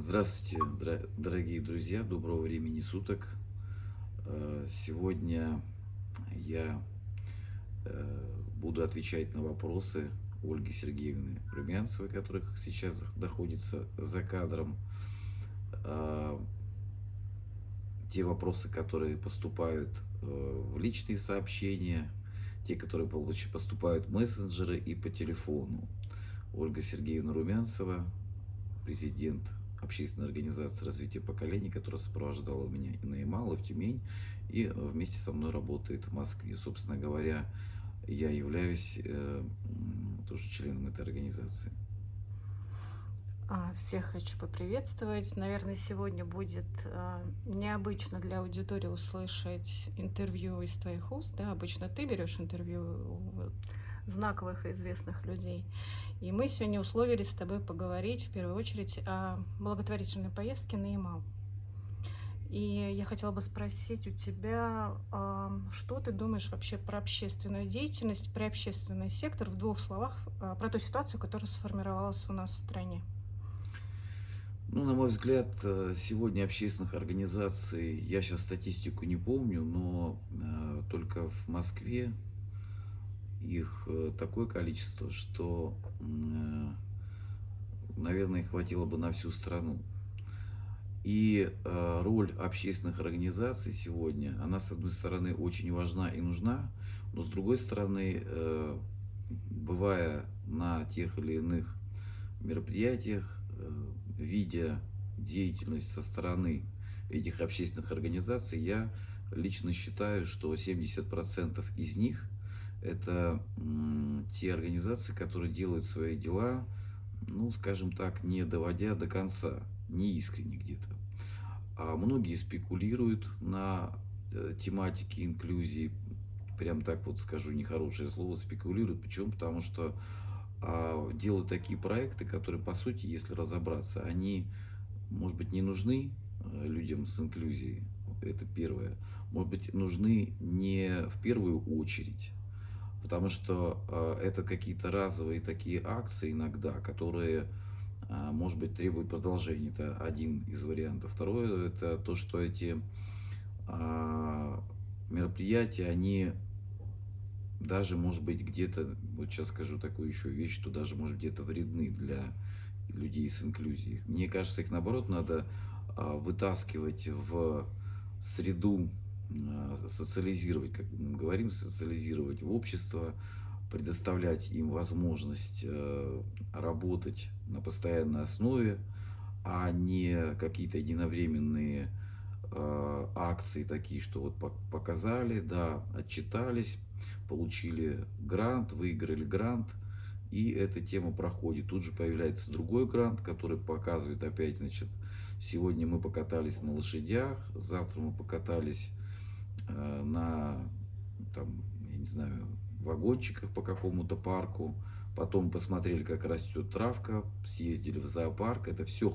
Здравствуйте, дорогие друзья, доброго времени суток. Сегодня я буду отвечать на вопросы Ольги Сергеевны Румянцевой, которых сейчас находится за кадром. А, Те вопросы, которые поступают в личные сообщения, те, которые поступают в мессенджеры и по телефону. Ольга Сергеевна Румянцева, президент общественной организации развития поколений, которая сопровождала меня и на Ямал, и в Тюмень, и вместе со мной работает в Москве. Собственно говоря, я являюсь тоже членом этой организации. Всех хочу поприветствовать. Наверное, сегодня будет необычно для аудитории услышать интервью из твоих уст. Да? Обычно ты берешь интервью у знаковых и известных людей. И мы сегодня условились с тобой поговорить в первую очередь о благотворительной поездке на Ямал. И я хотела бы спросить у тебя, что ты думаешь вообще про общественную деятельность, про общественный сектор в двух словах, про ту ситуацию, которая сформировалась у нас в стране? Ну, на мой взгляд, сегодня общественных организаций, я сейчас статистику не помню, но только в Москве их такое количество, что, наверное, хватило бы на всю страну. И роль общественных организаций сегодня, она, с одной стороны, очень важна и нужна, но с другой стороны, бывая на тех или иных мероприятиях, видя деятельность со стороны этих общественных организаций, я лично считаю, что 70% из них это те организации, которые делают свои дела, ну, скажем так, не доводя до конца, не искренне где-то. А многие спекулируют на тематике инклюзии, прям так вот скажу нехорошее слово, спекулируют. Почему? Потому что делают такие проекты, которые, по сути, если разобраться, они, может быть, не нужны людям с инклюзией, это первое. Может быть, нужны не в первую очередь, потому что это какие-то разовые такие акции иногда, которые, может быть, требуют продолжения. Это один из вариантов. Второе, это то, что эти а, мероприятия, они даже, может быть, где-то, вот сейчас скажу такую еще вещь, что даже, может, где-то вредны для людей с инклюзией. Мне кажется, их, наоборот, надо вытаскивать в среду, социализировать, как мы говорим, социализировать в общество, предоставлять им возможность работать на постоянной основе, а не какие-то единовременные акции такие, что вот показали, да, отчитались, получили грант, выиграли грант, и эта тема проходит. Тут же появляется другой грант, который показывает опять, значит, сегодня мы покатались на лошадях, завтра мы покатались на, там, я не знаю, вагончиках по какому-то парку, потом посмотрели, как растет травка, съездили в зоопарк, это все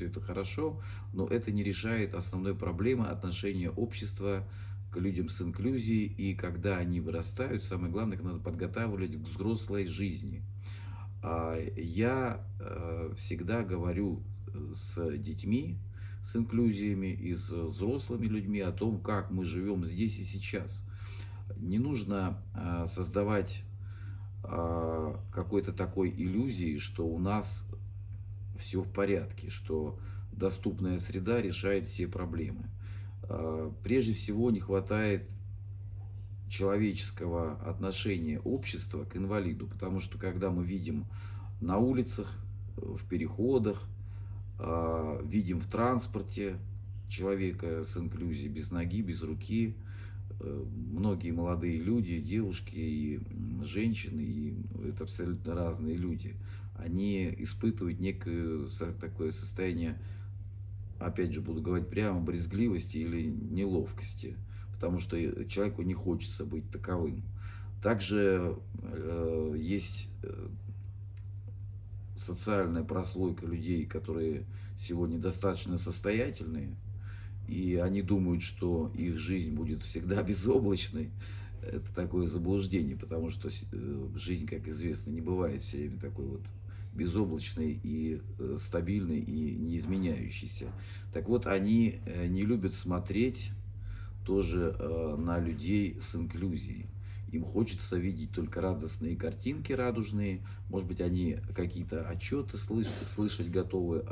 это хорошо, но это не решает основной проблемы отношения общества к людям с инклюзией, и когда они вырастают, самое главное, их надо подготавливать к взрослой жизни. Я всегда говорю с детьми, с инклюзиями и с взрослыми людьми о том, как мы живем здесь и сейчас. Не нужно создавать какой-то такой иллюзии, что у нас все в порядке, что доступная среда решает все проблемы. Прежде всего не хватает человеческого отношения общества к инвалиду, потому что когда мы видим на улицах, в переходах, видим в транспорте человека с инклюзией, без ноги, без руки, многие молодые люди, девушки и женщины, и это абсолютно разные люди, они испытывают некое такое состояние, опять же буду говорить прямо, брезгливости или неловкости, потому что человеку не хочется быть таковым. Также есть социальная прослойка людей, которые сегодня достаточно состоятельные, и они думают, что их жизнь будет всегда безоблачной. Это такое заблуждение, потому что жизнь, как известно, не бывает все время такой вот безоблачный и стабильный и не изменяющийся. Так вот, они не любят смотреть тоже на людей с инклюзией. Им хочется видеть только радостные картинки радужные. Может быть, они какие-то отчеты слышать готовы,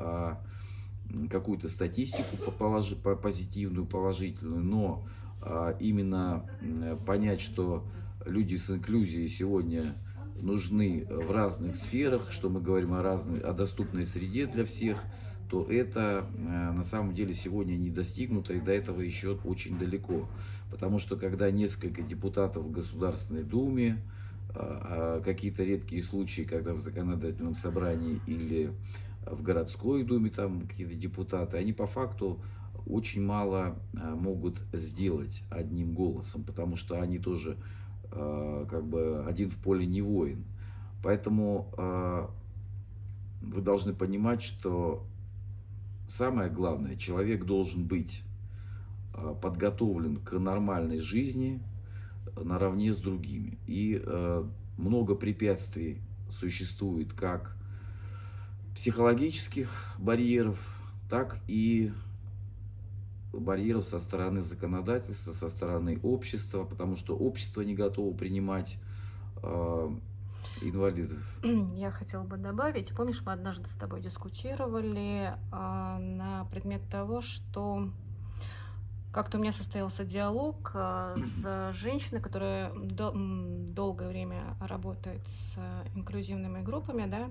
какую-то статистику позитивную, положительную, но именно понять, что люди с инклюзией сегодня нужны в разных сферах, что мы говорим о доступной среде для всех, то это на самом деле сегодня не достигнуто, и до этого еще очень далеко. Потому что когда несколько депутатов в Государственной Думе, какие-то редкие случаи, когда в законодательном собрании или в городской думе там какие-то депутаты, они по факту очень мало могут сделать одним голосом, потому что они тоже как бы один в поле не воин. Поэтому вы должны понимать, что самое главное, человек должен быть подготовлен к нормальной жизни наравне с другими. И много препятствий существует как психологических барьеров, так и барьеров со стороны законодательства, со стороны общества, потому что общество не готово принимать инвалидов. Я хотела бы добавить, помнишь, мы однажды с тобой дискутировали на предмет того, что как-то у меня состоялся диалог с женщиной, которая долгое время работает с инклюзивными группами, да,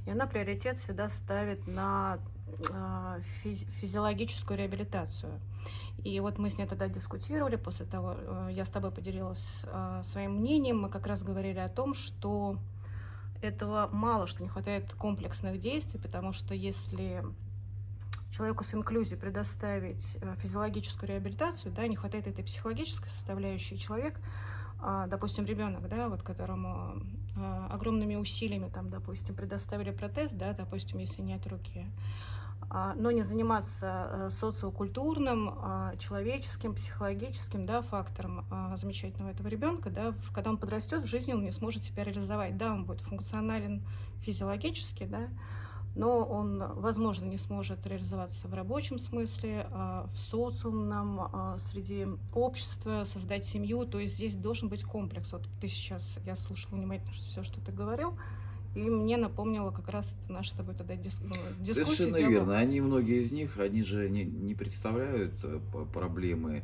и она приоритет всегда ставит на физиологическую реабилитацию. И вот мы с ней тогда дискутировали, после того, я с тобой поделилась своим мнением, мы как раз говорили о том, что этого мало, что не хватает комплексных действий, потому что если человеку с инклюзией предоставить физиологическую реабилитацию, да, не хватает этой психологической составляющей, человек, допустим, ребенок, да, вот которому огромными усилиями, там, допустим, предоставили протез, да, допустим, если нет руки, но не заниматься социокультурным, человеческим, психологическим, да, фактором замечательного этого ребенка, да, когда он подрастет в жизни, он не сможет себя реализовать, да, он будет функционален физиологически, да, но он, возможно, не сможет реализоваться в рабочем смысле, в социумном, среди общества, создать семью, то есть здесь должен быть комплекс. Вот ты сейчас, я слушала внимательно все, что ты говорил, и мне напомнило как раз это наши с тобой тогда дискуссии. Совершенно верно. Они, многие из них, они же не представляют проблемы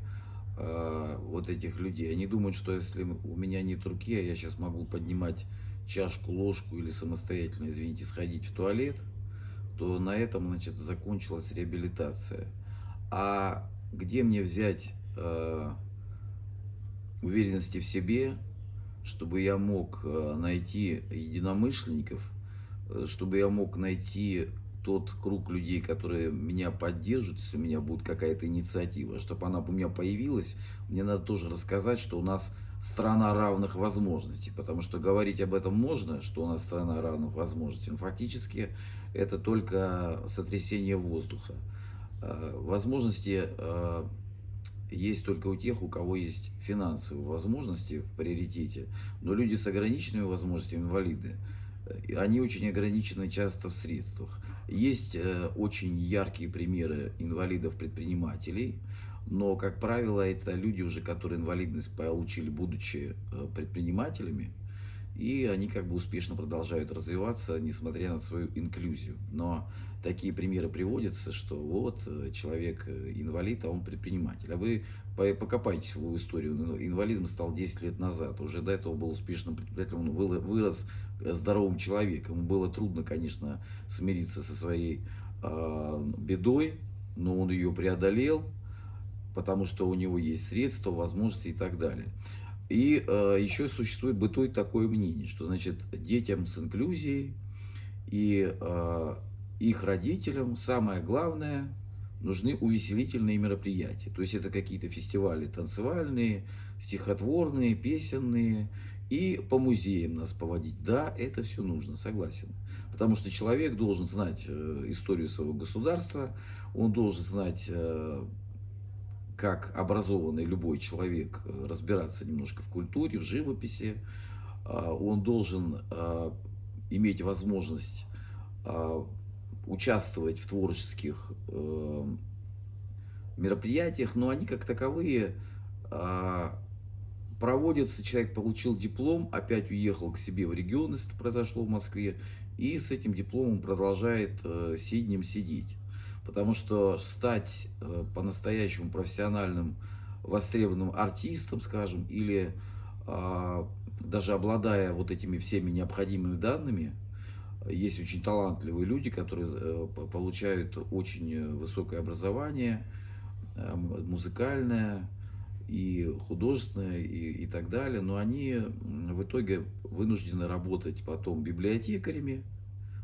вот этих людей. Они думают, что если у меня нет руки, а я сейчас могу поднимать чашку, ложку или самостоятельно, извините, сходить в туалет, то на этом, значит, закончилась реабилитация. А где мне взять уверенности в себе, чтобы я мог найти единомышленников, чтобы я мог найти тот круг людей, которые меня поддержат, если у меня будет какая-то инициатива, чтобы она у меня появилась, мне надо тоже рассказать, что у нас страна равных возможностей, потому что говорить об этом можно, что у нас страна равных возможностей, но фактически это только сотрясение воздуха. Возможности есть только у тех, у кого есть финансовые возможности в приоритете, но люди с ограниченными возможностями, инвалиды, они очень ограничены часто в средствах. Есть очень яркие примеры инвалидов-предпринимателей, но, как правило, это люди уже, которые инвалидность получили, будучи предпринимателями, и они как бы успешно продолжают развиваться, несмотря на свою инклюзию. Но такие примеры приводятся, что вот человек инвалид, а он предприниматель. А вы покопайтесь в его историю. Инвалидом стал 10 лет назад. Уже до этого был успешным предпринимателем. Он вырос здоровым человеком. Ему было трудно, конечно, смириться со своей бедой, но он ее преодолел, потому что у него есть средства, возможности и так далее. И еще бытует такое мнение, что, значит, детям с инклюзией и их родителям самое главное нужны увеселительные мероприятия. То есть это какие-то фестивали танцевальные, стихотворные, песенные, и по музеям нас поводить. Да, это все нужно, согласен. Потому что человек должен знать историю своего государства, он должен знать, как образованный любой человек, разбираться немножко в культуре, в живописи. Он должен иметь возможность а, участвовать в творческих мероприятиях, но они как таковые а, проводятся, человек получил диплом, опять уехал к себе в регион, если это произошло в Москве, и с этим дипломом продолжает сиднем сидеть. Потому что стать по-настоящему профессиональным, востребованным артистом, скажем, или даже обладая вот этими всеми необходимыми данными, есть очень талантливые люди, которые получают очень высокое образование, музыкальное, и художественное, и так далее, но они в итоге вынуждены работать потом библиотекарями,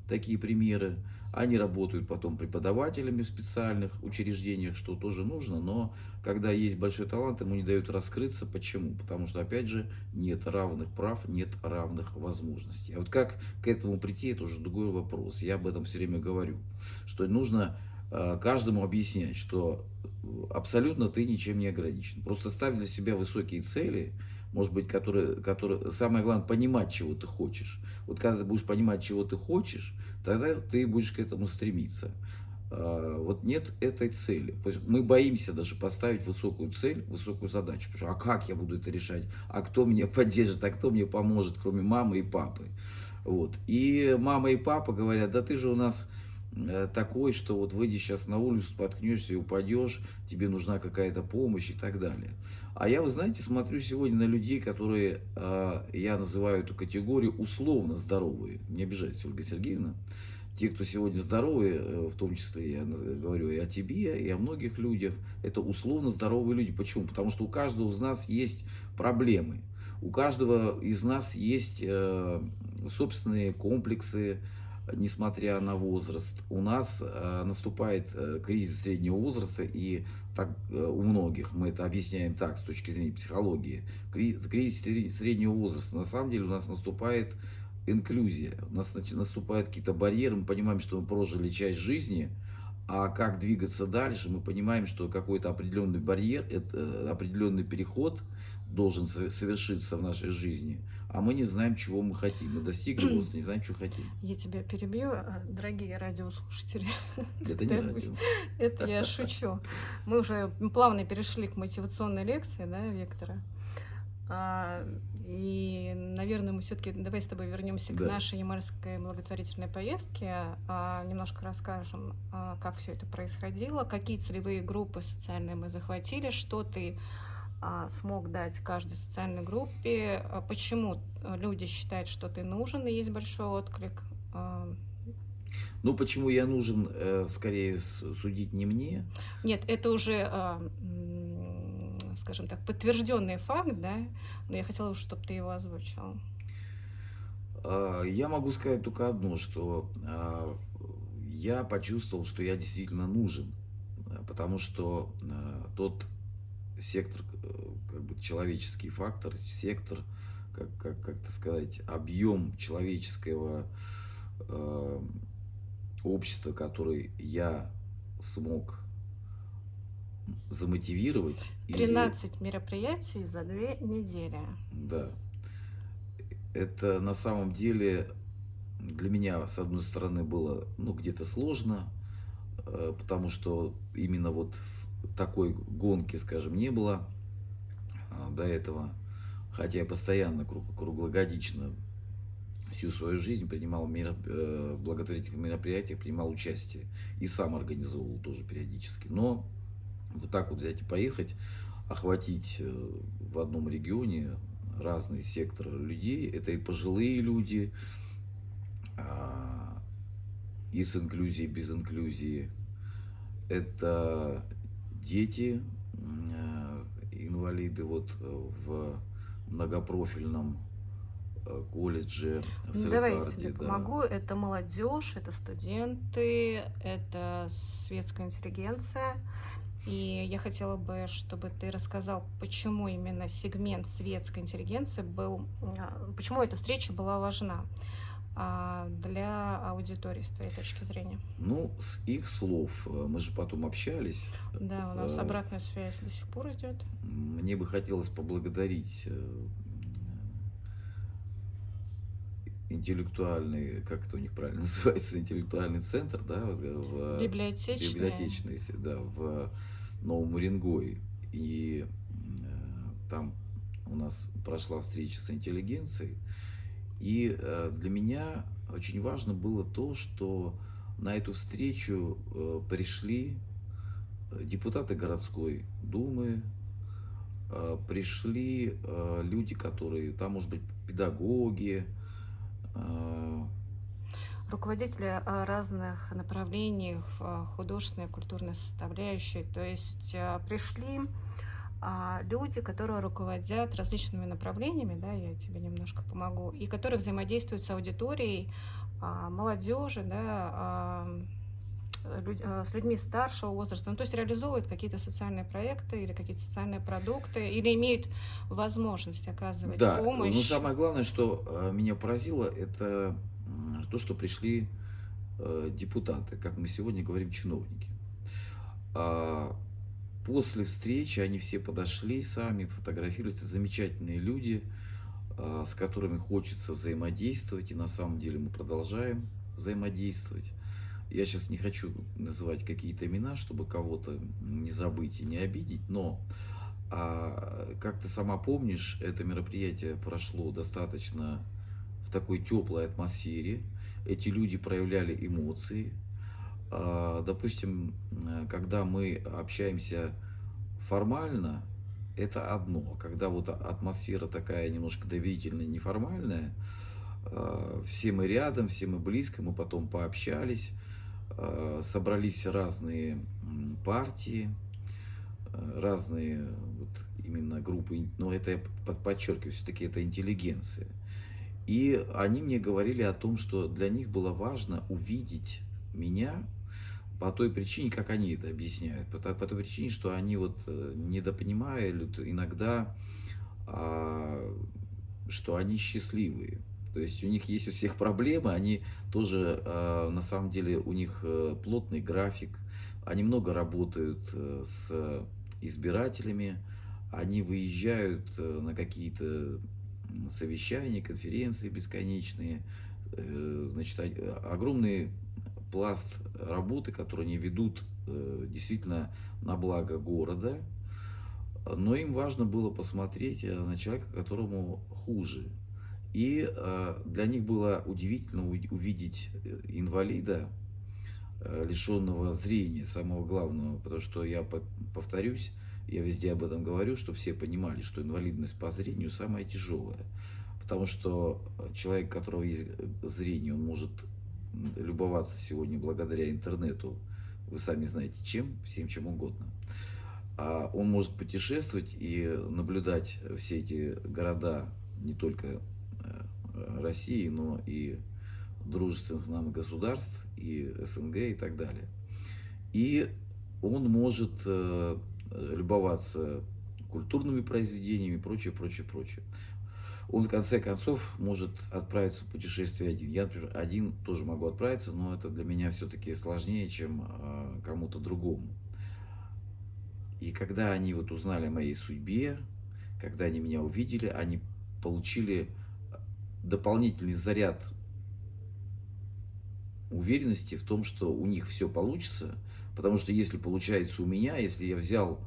такие примеры. Они работают потом преподавателями в специальных учреждениях, что тоже нужно, но когда есть большой талант, ему не дают раскрыться. Почему? Потому что, опять же, нет равных прав, нет равных возможностей. А вот как к этому прийти, это уже другой вопрос. Я об этом все время говорю, что нужно каждому объяснять, что абсолютно ты ничем не ограничен. Просто ставь для себя высокие цели, может быть, которые, самое главное, понимать, чего ты хочешь. Вот когда ты будешь понимать, чего ты хочешь, тогда ты будешь к этому стремиться. Вот нет этой цели. То есть мы боимся даже поставить высокую цель, высокую задачу. Потому что, а как я буду это решать? А кто меня поддержит? А кто мне поможет, кроме мамы и папы? Вот. И мама и папа говорят, да ты же у нас такой, что вот выйди сейчас на улицу, споткнешься и упадешь, тебе нужна какая-то помощь и так далее. А я, вы знаете, смотрю сегодня на людей, которые, я называю эту категорию условно здоровые. Не обижайтесь, Ольга Сергеевна. Те, кто сегодня здоровые, в том числе я говорю и о тебе, и о многих людях, это условно здоровые люди. Почему? Потому что у каждого из нас есть проблемы. У каждого из нас есть собственные комплексы, несмотря на возраст. У нас наступает кризис среднего возраста, и так, у многих, мы это объясняем так, с точки зрения психологии, кризис среднего возраста. На самом деле у нас наступает инклюзия, у нас наступают какие-то барьеры, мы понимаем, что мы прожили часть жизни, а как двигаться дальше, мы понимаем, что какой-то определенный барьер, определенный переход должен совершиться в нашей жизни, а мы не знаем, чего мы хотим. Мы достигли возраста, не знаем, чего хотим. Я тебя перебью, дорогие радиослушатели. Это не радио. Это я шучу. Мы уже плавно перешли к мотивационной лекции, да, Виктора. И, наверное, мы все-таки давай с тобой вернемся к Да. нашей ямальской благотворительной поездке, немножко расскажем, как все это происходило, какие целевые группы социальные мы захватили, что ты смог дать каждой социальной группе, почему люди считают, что ты нужен, и есть большой отклик. Ну, почему я нужен, скорее судить не мне. Нет, это уже, скажем так, подтвержденный факт, да, но я хотела, чтобы ты его озвучил. Я могу сказать только одно, что я почувствовал, что я действительно нужен, потому что тот сектор, как бы человеческий фактор, сектор, как это сказать, объем человеческого общества, который я смог замотивировать. 13 мероприятий за 2 недели. Да. Это на самом деле для меня, с одной стороны, было где-то сложно, потому что именно вот в такой гонки, скажем, не было до этого. Хотя я постоянно, круглогодично, всю свою жизнь принимал благотворительных мероприятиях, принимал участие. И сам организовывал тоже периодически. Но вот так вот взять и поехать, охватить в одном регионе разные секторы людей. Это и пожилые люди, и с инклюзией, без инклюзии. Это дети, инвалиды вот в многопрофильном колледже в Давай я Салехарде, тебе да. помогу. Это молодежь, это студенты, это светская интеллигенция. И я хотела бы, чтобы ты рассказал, почему именно сегмент светской интеллигенции был, почему эта встреча была важна для аудитории с твоей точки зрения. Ну, с их слов, мы же потом общались. Да, у нас обратная связь до сих пор идет. Мне бы хотелось поблагодарить интеллектуальный, как это у них правильно называется, интеллектуальный центр, да, вот, Библиотечные. библиотечный, да, в Новом Уренгое. И там у нас прошла встреча с интеллигенцией. И для меня очень важно было то, что на эту встречу пришли депутаты городской думы, пришли люди, которые, там, может быть, педагоги, э, Руководители разных направлений в художественной и культурной составляющей. То есть пришли люди, которые руководят различными направлениями, да, я тебе немножко помогу, и которые взаимодействуют с аудиторией, молодежи, да, с людьми старшего возраста, ну, то есть реализовывают какие-то социальные проекты или какие-то социальные продукты, или имеют возможность оказывать да, но помощь. самое главное, что меня поразило, это то, что пришли депутаты, как мы сегодня говорим, чиновники. А, После встречи они все подошли сами, фотографировались. Это замечательные люди, с которыми хочется взаимодействовать, и на самом деле мы продолжаем взаимодействовать. Я сейчас не хочу называть какие-то имена, чтобы кого-то не забыть и не обидеть, но как ты сама помнишь, это мероприятие прошло достаточно в такой теплой атмосфере. Эти люди проявляли эмоции. Допустим, когда мы общаемся формально, это одно. Когда вот атмосфера такая немножко доверительная, неформальная, все мы рядом, все мы близко, мы потом пообщались, собрались разные партии, разные вот именно группы, но это я подчеркиваю, все-таки это интеллигенция. И они мне говорили о том, что для них было важно увидеть меня по той причине, как они это объясняют, по той причине, что они вот недопонимают иногда, что они счастливые. То есть у них есть у всех проблемы, они тоже, на самом деле, у них плотный график, они много работают с избирателями, они выезжают на какие-то совещания, конференции бесконечные, значит, огромный пласт работы, который они ведут действительно на благо города, но им важно было посмотреть на человека, которому хуже. И для них было удивительно увидеть инвалида, лишенного зрения, самого главного, потому что я повторюсь, я везде об этом говорю, чтобы все понимали, что инвалидность по зрению самая тяжелая, потому что человек, у которого есть зрение, он может любоваться сегодня благодаря интернету, вы сами знаете чем, всем чем угодно. Он может путешествовать и наблюдать все эти города не только России, но и дружественных нам государств, и СНГ и так далее. И он может любоваться культурными произведениями и прочее, прочее, прочее. Он в конце концов может отправиться в путешествие один. Я, например, один тоже могу отправиться, но это для меня все-таки сложнее, чем кому-то другому. И когда они вот узнали о моей судьбе, когда они меня увидели, они получили дополнительный заряд уверенности в том, что у них все получится, потому что если получается у меня, если я взял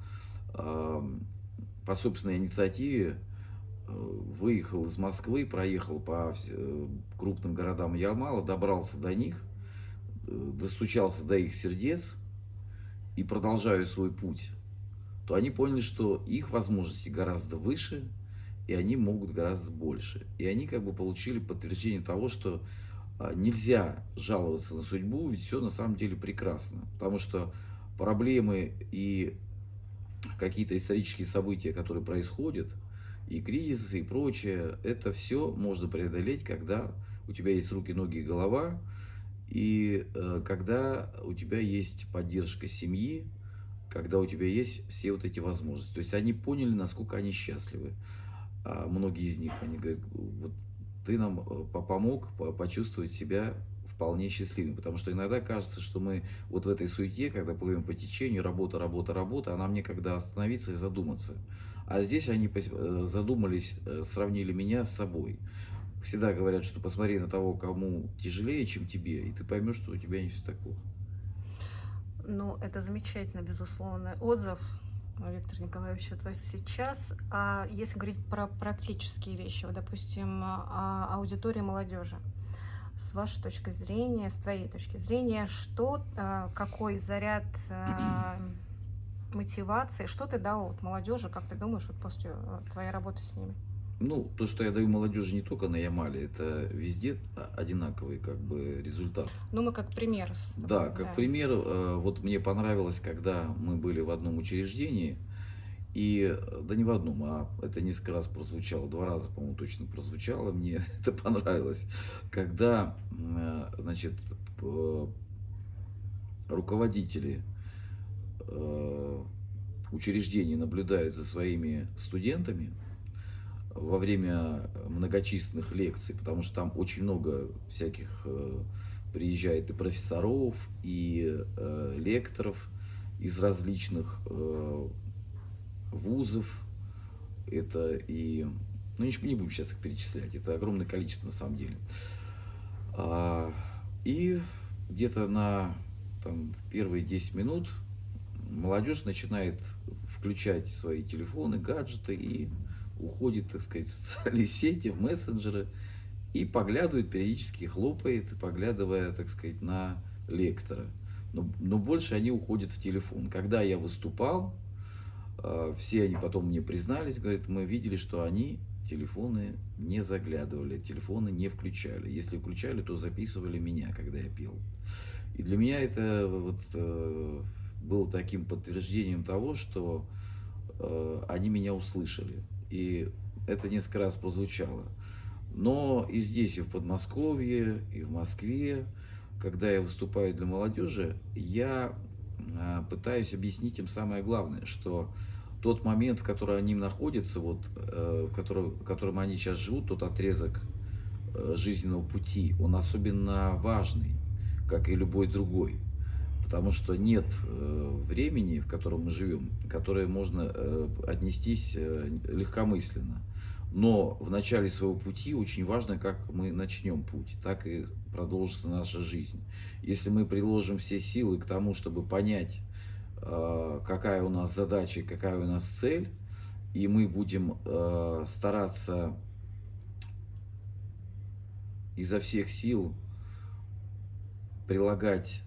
по собственной инициативе, выехал из Москвы, проехал по крупным городам Ямала, добрался до них, достучался до их сердец и продолжаю свой путь, то они поняли, что их возможности гораздо выше, и они могут гораздо больше. И они как бы получили подтверждение того, что нельзя жаловаться на судьбу, ведь все на самом деле прекрасно. Потому что проблемы и какие-то исторические события, которые происходят, и кризисы, и прочее, это все можно преодолеть, когда у тебя есть руки, ноги и голова, и когда у тебя есть поддержка семьи, когда у тебя есть все вот эти возможности. То есть они поняли, насколько они счастливы. Многие из них, они говорят, вот ты нам помог почувствовать себя вполне счастливым, потому что иногда кажется, что мы вот в этой суете, когда плывем по течению, работа, работа, работа, а нам некогда остановиться и задуматься. А здесь они задумались, сравнили меня с собой. всегда говорят, что посмотри на того, кому тяжелее, чем тебе, и ты поймешь, что у тебя не все так плохо. Ну, это замечательно, безусловно, отзыв, Виктор Николаевич, от вас сейчас. А если говорить про практические вещи, вот, допустим, аудитория молодежи, с вашей точки зрения, с твоей точки зрения, что, какой заряд мотивации, что ты дал вот молодежи, как ты думаешь, вот после твоей работы с ними? Ну, то, что я даю молодежи не только на Ямале, это везде одинаковый как бы результат. Ну, мы как пример с Да, тобой, как да. пример, вот мне понравилось, когда мы были в одном учреждении, и, да не в одном, а это несколько раз прозвучало, 2 раза, по-моему, точно прозвучало, мне это понравилось, когда, значит, п руководители, э, учреждений наблюдают за своими студентами во время многочисленных лекций, потому что там очень много всяких приезжает и профессоров, и лекторов из различных вузов. Это и, ну не будем сейчас их перечислять, это огромное количество на самом деле. А, И где-то на там, первые 10 минут молодежь начинает включать свои телефоны, гаджеты и уходит, так сказать, в социальные сети, в мессенджеры и поглядывает, периодически хлопает, поглядывая, так сказать, на лектора. Но больше они уходят в телефон. Когда я выступал, все они потом мне признались, говорят, мы видели, что они телефоны не заглядывали, телефоны не включали. Если включали, то записывали меня, когда я пел. И для меня это вот было таким подтверждением того, что они меня услышали. И это несколько раз прозвучало. Но и здесь, и в Подмосковье, и в Москве, когда я выступаю для молодежи, я пытаюсь объяснить им самое главное, что тот момент, в котором они находятся, вот, в котором они сейчас живут, тот отрезок жизненного пути, он особенно важный, как и любой другой. Потому что нет времени, в котором мы живем, которое можно отнестись легкомысленно. Но в начале своего пути очень важно, как мы начнем путь, так и продолжится наша жизнь. Если мы приложим все силы к тому, чтобы понять, какая у нас задача, какая у нас цель, и мы будем стараться изо всех сил прилагать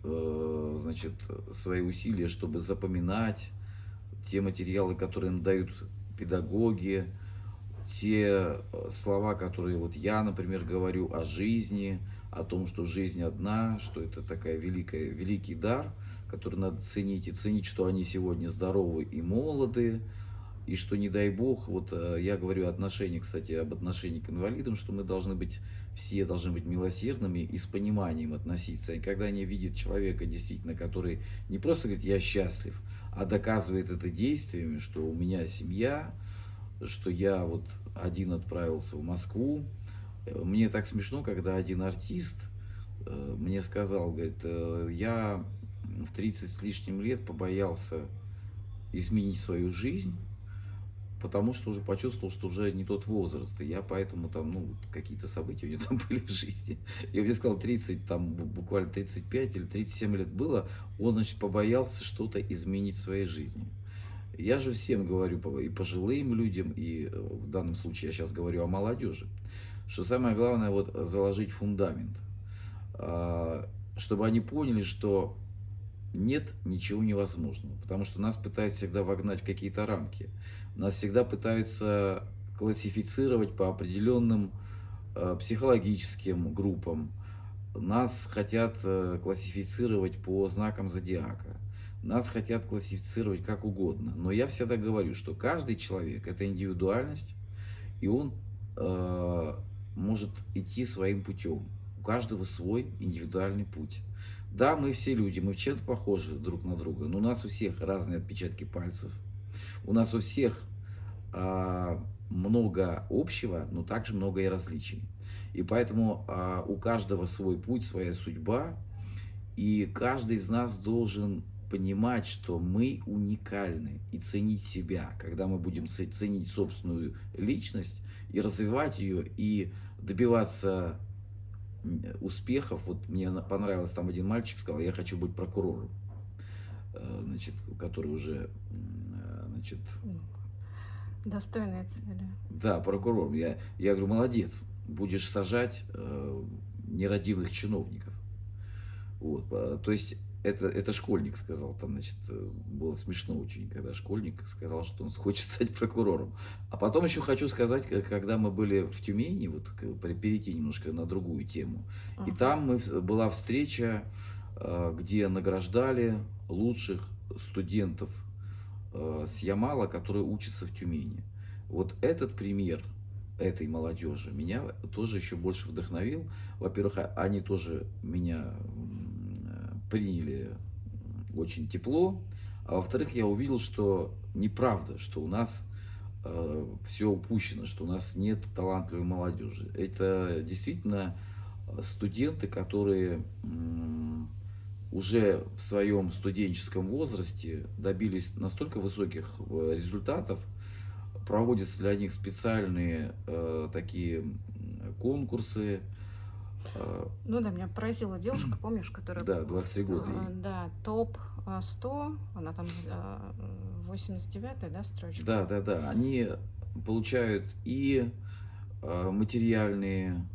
значит, свои усилия, чтобы запоминать те материалы, которые нам дают педагоги, те слова, которые вот я, например, говорю о жизни, о том, что жизнь одна, что это такая великий дар, который надо ценить, и ценить, что они сегодня здоровы и молоды, и что, не дай бог, вот я говорю отношения, кстати, об отношении к инвалидам, что мы должны быть, все должны быть милосердными и с пониманием относиться. И когда они видят человека, действительно, который не просто говорит «я счастлив», а доказывает это действиями, что у меня семья, что я вот один отправился в Москву. Мне так смешно, когда один артист мне сказал, говорит, я в 30 с лишним лет побоялся изменить свою жизнь, потому что уже почувствовал, что уже не тот возраст, и я поэтому там, ну, вот какие-то события у него там были в жизни. Я мне сказал, 30, там, буквально 35 или 37 лет было, он, значит, побоялся что-то изменить в своей жизни. Я же всем говорю, и пожилым людям, и в данном случае я сейчас говорю о молодежи, что самое главное вот заложить фундамент, чтобы они поняли, что нет ничего невозможного, потому что нас пытаются всегда вогнать в какие-то рамки. Нас всегда пытаются классифицировать по определенным психологическим группам. Нас хотят классифицировать по знакам зодиака. Нас хотят классифицировать как угодно. Но я всегда говорю, что каждый человек – это индивидуальность, и он может идти своим путем. У каждого свой индивидуальный путь. Да, мы все люди, мы в чем-то похожи друг на друга, но у нас у всех разные отпечатки пальцев. У нас у всех много общего, но также много и различий. И поэтому у каждого свой путь, своя судьба, и каждый из нас должен понимать, что мы уникальны, и ценить себя, когда мы будем ценить собственную личность и развивать ее, и добиваться успехов. Вот мне понравилось, там один мальчик сказал: я хочу быть прокурором, значит, который уже, значит, Ну, достойные цели. да, прокурором. Я говорю: молодец, будешь сажать нерадивых чиновников. Вот, то есть это школьник сказал, там, значит, было смешно очень, когда школьник сказал, что он хочет стать прокурором. А потом еще хочу сказать, когда мы были в Тюмени, вот перейти немножко на другую тему, и Ага. там была встреча, где награждали лучших студентов с Ямала, которые учатся в Тюмени. Вот этот пример этой молодежи меня тоже еще больше вдохновил. Во-первых, они тоже меня приняли очень тепло. А во-вторых, я увидел, что неправда, что у нас все упущено, что у нас нет талантливой молодежи. Это действительно студенты, которые уже в своем студенческом возрасте добились настолько высоких результатов, проводятся для них специальные такие конкурсы. Ну да, меня поразила девушка, помнишь, которая Да, 23 года ей. да, топ 100, она там 89-я, да, строчка? Да, да, да. Они получают и материальные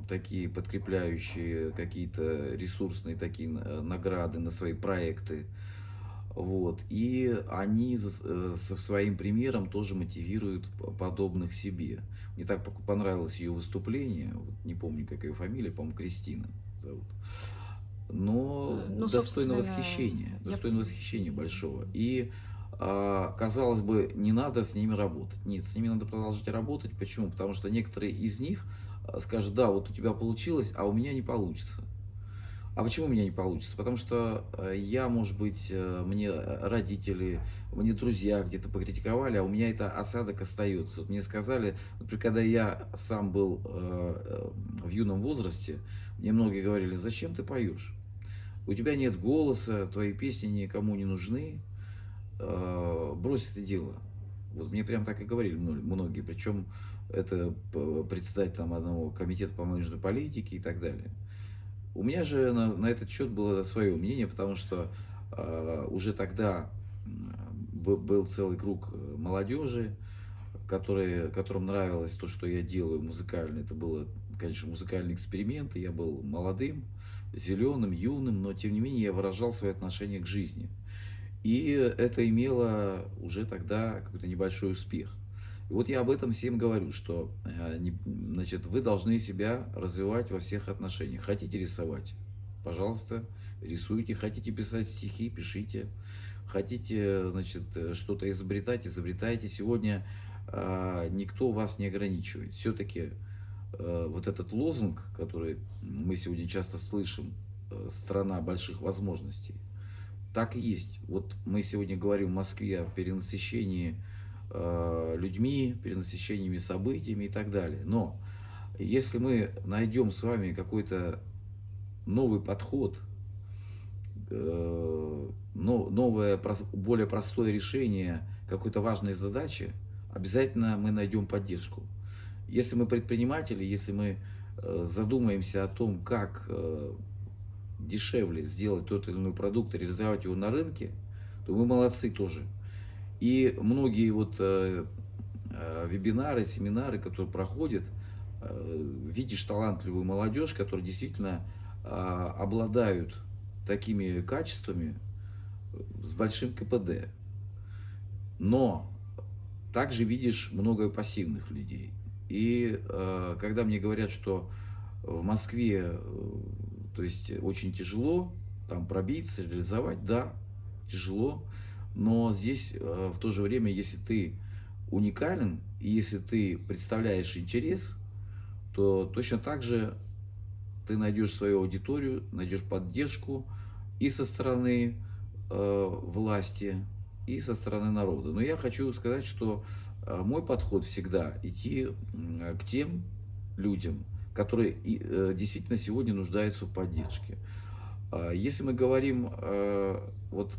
такие подкрепляющие какие-то ресурсные такие награды на свои проекты. Вот. И они со своим примером тоже мотивируют подобных себе. Мне так понравилось ее выступление, вот не помню, как ее фамилия, по-моему, Кристина зовут. Но Ну, достойно собственно, восхищения, я... достойно восхищения большого. И, казалось бы, не надо с ними работать. Нет, с ними надо продолжать работать. Почему? Потому что некоторые из них скажут: да, вот у тебя получилось, а у меня не получится. А почему у меня не получится? Потому что я, может быть, мне родители, мне друзья где-то покритиковали, а у меня это осадок остается. Вот мне сказали, например, когда я сам был в юном возрасте, мне многие говорили: зачем ты поешь? У тебя нет голоса, твои песни никому не нужны, брось это дело. Вот мне прям так и говорили многие, причем это председатель там одного комитета по менеджменту политики и так далее. У меня же на этот счет было свое мнение, потому что уже тогда был целый круг молодежи, которым нравилось то, что я делаю музыкально. Это было, конечно, музыкальный эксперимент, и я был молодым, зеленым, юным, но тем не менее я выражал свое отношение к жизни. И это имело уже тогда какой-то небольшой успех. И вот я об этом всем говорю, что значит, вы должны себя развивать во всех отношениях. Хотите рисовать? Пожалуйста, рисуйте. Хотите писать стихи? Пишите. Хотите, значит, что-то изобретать? Изобретайте. Сегодня никто вас не ограничивает. Все-таки вот этот лозунг, который мы сегодня часто слышим, страна больших возможностей, так и есть. Вот мы сегодня говорим в Москве о перенасыщении людьми, перенасыщениями событиями и так далее. Но если мы найдем с вами какой-то новый подход, новое, более простое решение какой-то важной задачи, обязательно мы найдем поддержку. Если мы предприниматели, если мы задумаемся о том, как дешевле сделать тот или иной продукт и реализовать его на рынке, то мы молодцы тоже. И многие вот вебинары, семинары, которые проходят, видишь талантливую молодежь, которые действительно обладают такими качествами с большим КПД. Но также видишь много пассивных людей. И когда мне говорят, что в Москве, то есть очень тяжело там пробиться, реализовать, да, тяжело. Но здесь в то же время, если ты уникален, и если ты представляешь интерес, то точно так же ты найдешь свою аудиторию, найдешь поддержку и со стороны власти, и со стороны народа. Но я хочу сказать, что мой подход всегда идти к тем людям, которые действительно сегодня нуждаются в поддержке. Если мы говорим вот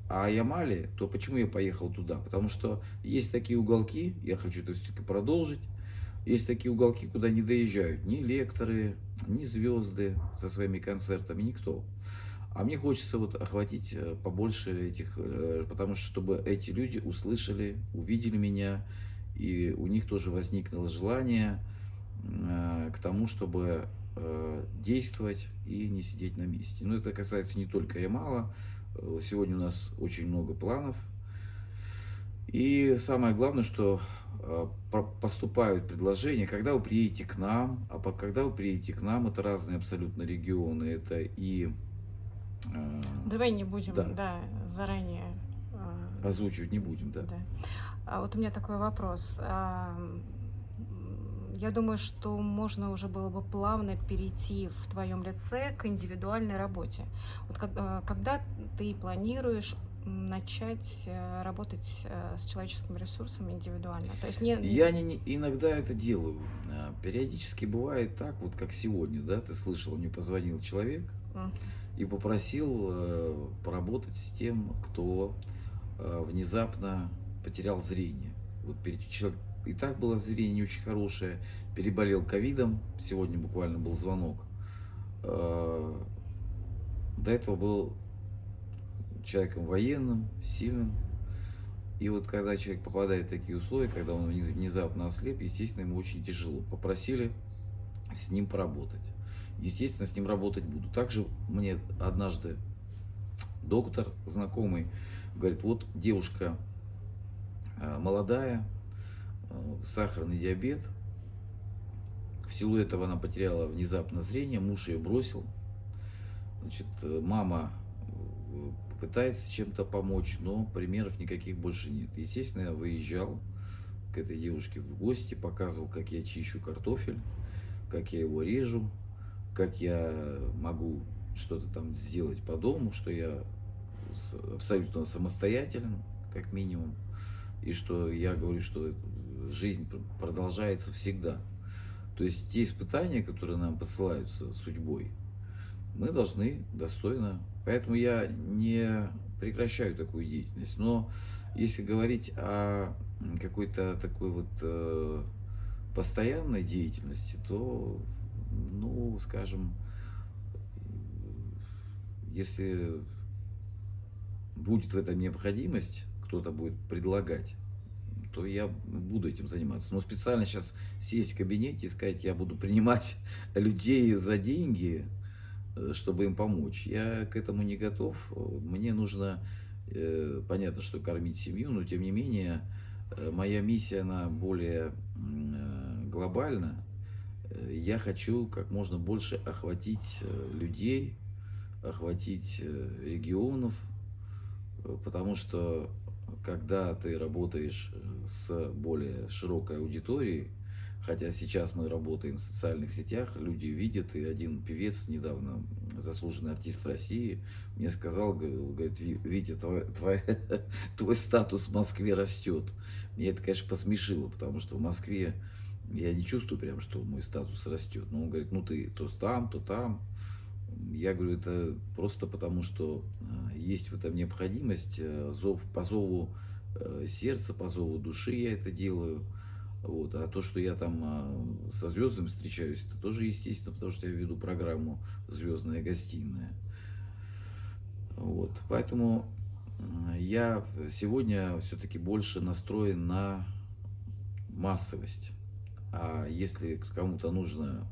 о Ямале, то почему я поехал туда? Потому что есть такие уголки, я хочу это все-таки продолжить, есть такие уголки, куда не доезжают ни лекторы, ни звезды со своими концертами, никто. А мне хочется вот охватить побольше этих, потому что чтобы эти люди услышали, увидели меня, и у них тоже возникло желание к тому, чтобы действовать и не сидеть на месте. Но это касается не только Ямала. Сегодня у нас очень много планов. И самое главное, что поступают предложения, когда вы приедете к нам, когда вы приедете к нам, это разные абсолютно регионы, это и Давай не будем, да, да, заранее. озвучивать не будем, да. Да. Вот у меня такой вопрос. Я думаю, что можно уже было бы плавно перейти в твоем лице к индивидуальной работе. Вот когда ты планируешь начать работать с человеческим ресурсом индивидуально? То есть Я иногда это делаю. Периодически бывает так, вот как сегодня, да, ты слышал, мне позвонил человек М. и попросил поработать с тем, кто внезапно потерял зрение. Вот человек и так было зрение не очень хорошее, переболел ковидом, сегодня буквально был звонок. До этого был человеком военным, сильным. И вот когда человек попадает в такие условия, когда он внезапно ослеп, естественно, ему очень тяжело. Попросили с ним поработать. Естественно, с ним работать буду. Также мне однажды доктор знакомый говорит, вот девушка молодая, сахарный диабет, в силу этого она потеряла внезапно зрение, муж ее бросил, значит, мама пытается чем-то помочь, но примеров никаких больше нет. Естественно, я выезжал к этой девушке в гости, показывал, как я чищу картофель, как я его режу, как я могу что-то там сделать по дому, что я абсолютно самостоятелен, как минимум, и что я говорю, что жизнь продолжается всегда. То есть те испытания, которые нам посылаются судьбой, мы должны достойно. Поэтому я не прекращаю такую деятельность. Но если говорить о какой-то такой вот постоянной деятельности, то, ну, скажем, если будет в этом необходимость, кто-то будет предлагать, то я буду этим заниматься. Но специально сейчас сесть в кабинете и сказать, я буду принимать людей за деньги, чтобы им помочь. Я к этому не готов. Мне нужно, понятно, что кормить семью, но тем не менее, моя миссия, она более глобальна. Я хочу как можно больше охватить людей, охватить регионов, потому что когда ты работаешь с более широкой аудиторией, хотя сейчас мы работаем в социальных сетях, люди видят, и один певец недавно, заслуженный артист России, мне сказал, говорит, Витя, твой статус в Москве растет. Меня это, конечно, посмешило, потому что в Москве я не чувствую прям, что мой статус растет. Но он говорит, ну ты то там, то там. Я говорю, это просто потому, что есть в этом необходимость, по зову сердца, по зову души я это делаю. Вот. А то, что я там со звездами встречаюсь, это тоже естественно, потому что я веду программу «Звездная гостиная». Вот. Поэтому я сегодня все-таки больше настроен на массовость. А если кому-то нужно,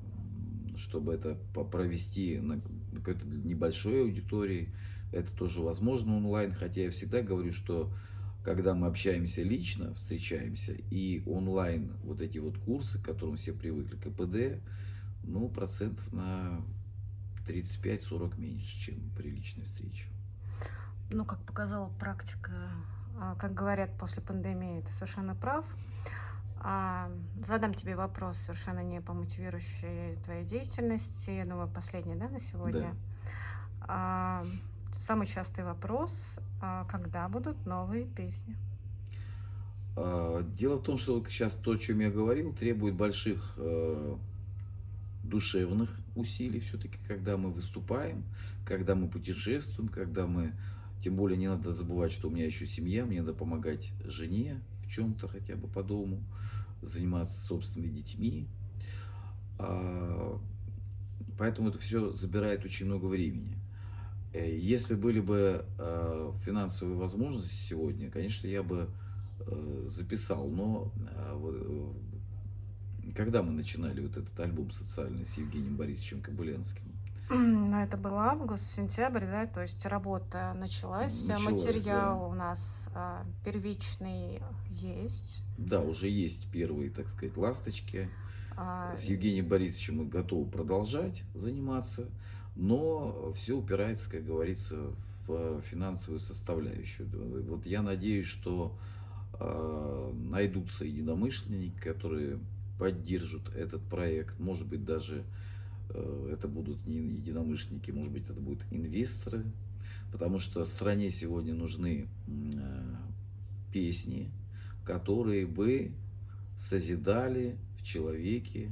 чтобы это провести на какой-то небольшой аудитории, это тоже возможно онлайн, хотя я всегда говорю, что когда мы общаемся лично, встречаемся, и онлайн вот эти вот курсы, к которым все привыкли, КПД, ну, процентов на 35-40 меньше, чем при личной встрече. Ну, как показала практика, как говорят после пандемии, ты совершенно прав. Задам тебе вопрос, совершенно не по мотивирующей твоей деятельности. Я думаю, последний, да, на сегодня? Да. Самый частый вопрос, когда будут новые песни? Дело в том, что сейчас то, о чем я говорил, требует больших душевных усилий все-таки, когда мы выступаем, когда мы путешествуем, когда мы... Тем более не надо забывать, что у меня еще семья, мне надо помогать жене в чем-то хотя бы по дому, заниматься собственными детьми. А, Поэтому это все забирает очень много времени. Если были бы финансовые возможности сегодня, конечно, я бы записал. Но когда мы начинали вот этот альбом социальный с Евгением Борисовичем Кобыленским? Ну, это был август, сентябрь, да, то есть работа началась, Началось, да. материал у нас первичный есть. Да, уже есть первые, так сказать, ласточки. А, С Евгением Борисовичем мы готовы продолжать заниматься, но все упирается, как говорится, в финансовую составляющую. Вот я надеюсь, что найдутся единомышленники, которые поддержат этот проект. Может быть, даже это будут не единомышленники, может быть, это будут инвесторы, потому что стране сегодня нужны песни, которые бы созидали в человеке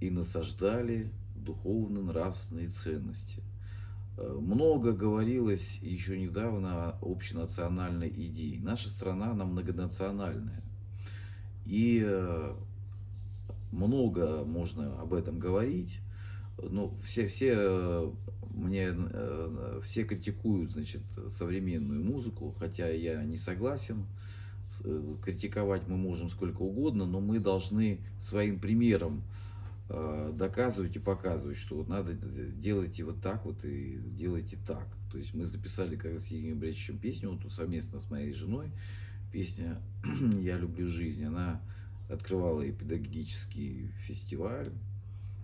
и насаждали духовно-нравственные ценности. Много говорилось еще недавно о общенациональной идее. Наша страна, она многонациональная. И много можно об этом говорить. Ну, все критикуют, значит, современную музыку, хотя я не согласен. Критиковать мы можем сколько угодно, но мы должны своим примером доказывать и показывать, что вот надо делайте вот так вот и делайте так. То есть мы записали как раз с Евгением Борисовичем песню вот, совместно с моей женой. Песня «Я люблю жизнь», она открывала и педагогический фестиваль,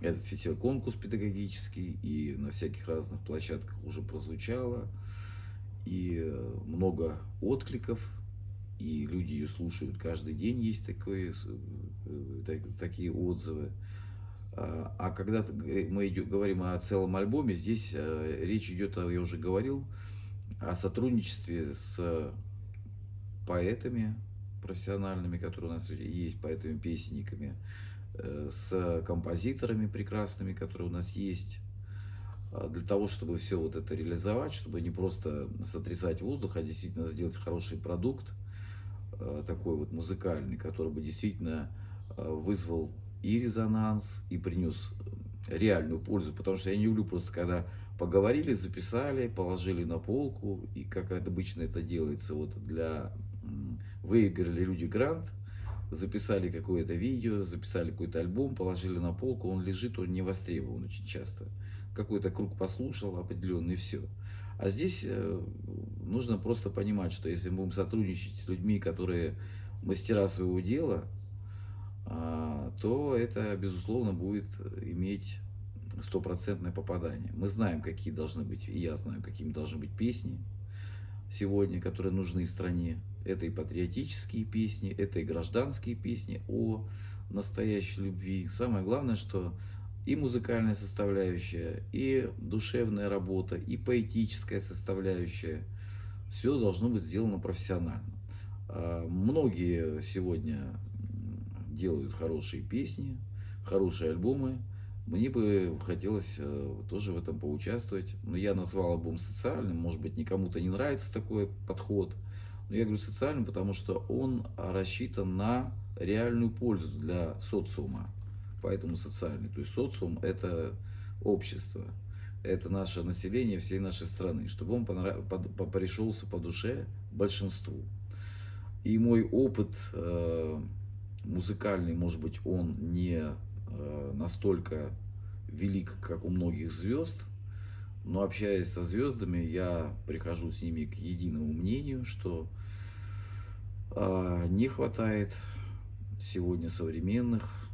этот фестиваль, конкурс педагогический, и на всяких разных площадках уже прозвучала, и много откликов, и люди ее слушают каждый день, есть такие отзывы. А когда мы говорим о целом альбоме, здесь речь идет, я уже говорил, о сотрудничестве с поэтами профессиональными, которые у нас есть, поэтами-песенниками, с композиторами прекрасными, которые у нас есть, для того, чтобы все вот это реализовать, чтобы не просто сотрясать воздух, а действительно сделать хороший продукт, такой вот музыкальный, который бы действительно вызвал и резонанс, и принес реальную пользу, потому что я не люблю просто, когда поговорили, записали, положили на полку, и как обычно это делается, вот выиграли люди грант, записали какое-то видео, записали какой-то альбом, положили на полку, он лежит, он не востребован очень часто. Какой-то круг послушал определенный, и все. А здесь нужно просто понимать, что если мы будем сотрудничать с людьми, которые мастера своего дела, то это, безусловно, будет иметь стопроцентное попадание. Мы знаем, какие должны быть, и я знаю, какими должны быть песни сегодня, которые нужны стране. Это и патриотические песни, это и гражданские песни о настоящей любви. Самое главное, что и музыкальная составляющая, и душевная работа, и поэтическая составляющая, все должно быть сделано профессионально. Многие сегодня делают хорошие песни, хорошие альбомы. Мне бы хотелось тоже в этом поучаствовать. Но я назвал альбом социальным. Может быть, никому-то не нравится такой подход. Но я говорю социальным, потому что он рассчитан на реальную пользу для социума. Поэтому социальный. То есть социум – это общество. Это наше население всей нашей страны. Чтобы он пришелся по душе большинству. И мой опыт музыкальный, может быть, он не настолько велик, как у многих звезд, но общаясь со звездами, я прихожу с ними к единому мнению, что не хватает сегодня современных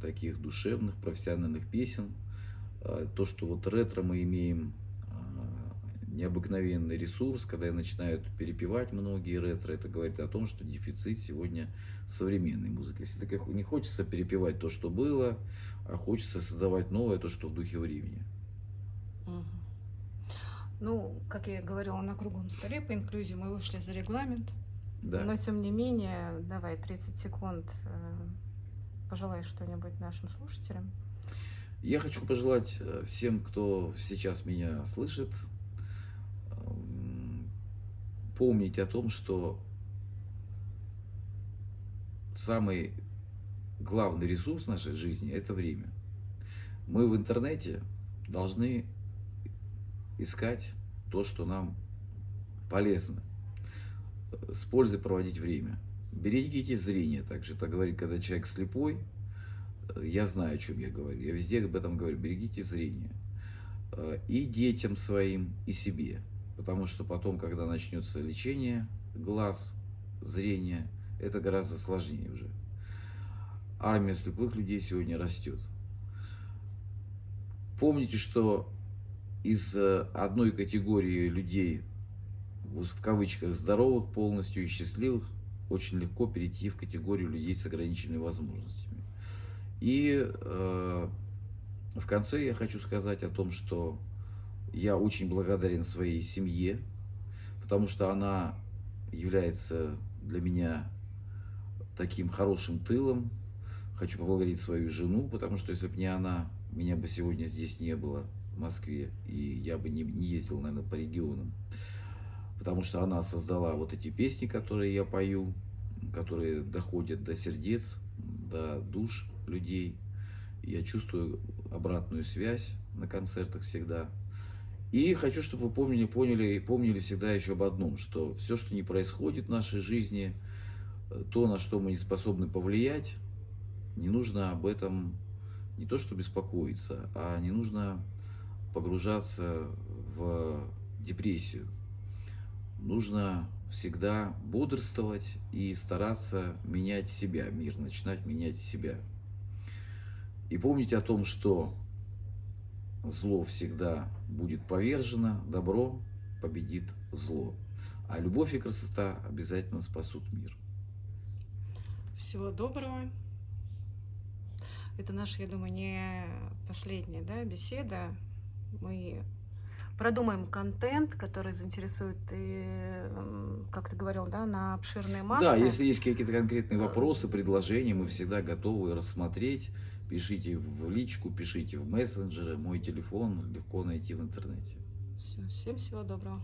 таких душевных, профессиональных песен. То, что вот ретро мы имеем необыкновенный ресурс, когда начинают перепевать многие ретро, это говорит о том, что дефицит сегодня современной музыки. Все-таки не хочется перепевать то, что было, а хочется создавать новое, то, что в духе времени. Ну, как я говорила на круглом столе по инклюзии, мы вышли за регламент. Да. Но тем не менее, давай 30 секунд, пожелай что-нибудь нашим слушателям. Я хочу пожелать всем, кто сейчас меня слышит, м, помнить о том, что самый главный ресурс нашей жизни – это время. Мы в интернете должны искать то, что нам полезно, с пользой проводить время. Берегите зрение также. Это говорит, когда человек слепой, я знаю, о чем я говорю. Я везде об этом говорю. Берегите зрение. И детям своим, и себе. Потому что потом, когда начнется лечение глаз, зрения, это гораздо сложнее уже. Армия слепых людей сегодня растет. Помните, что из одной категории людей, в кавычках, здоровых полностью и счастливых, очень легко перейти в категорию людей с ограниченными возможностями. И в конце я хочу сказать о том, что я очень благодарен своей семье, потому что она является для меня таким хорошим тылом. Хочу поблагодарить свою жену, потому что если бы не она, меня бы сегодня здесь не было, в Москве, и я бы не ездил, наверное, по регионам. Потому что она создала вот эти песни, которые я пою, которые доходят до сердец, до душ людей. Я чувствую обратную связь на концертах всегда. И хочу, чтобы вы поняли и помнили всегда еще об одном, что все, что не происходит в нашей жизни, то, на что мы не способны повлиять, не нужно об этом не то что беспокоиться, а не нужно погружаться в депрессию. Нужно всегда бодрствовать и стараться менять себя, мир, начинать менять себя. И помнить о том, что зло всегда будет повержено, добро победит зло. А любовь и красота обязательно спасут мир. Всего доброго. Это наша, я думаю, не последняя, да, беседа. Мы продумаем контент, который заинтересует и, как ты говорил, да, на обширные массы. Да, если есть какие-то конкретные вопросы, предложения, мы всегда готовы рассмотреть. Пишите в личку, пишите в мессенджеры. Мой телефон легко найти в интернете. Все, всем всего доброго.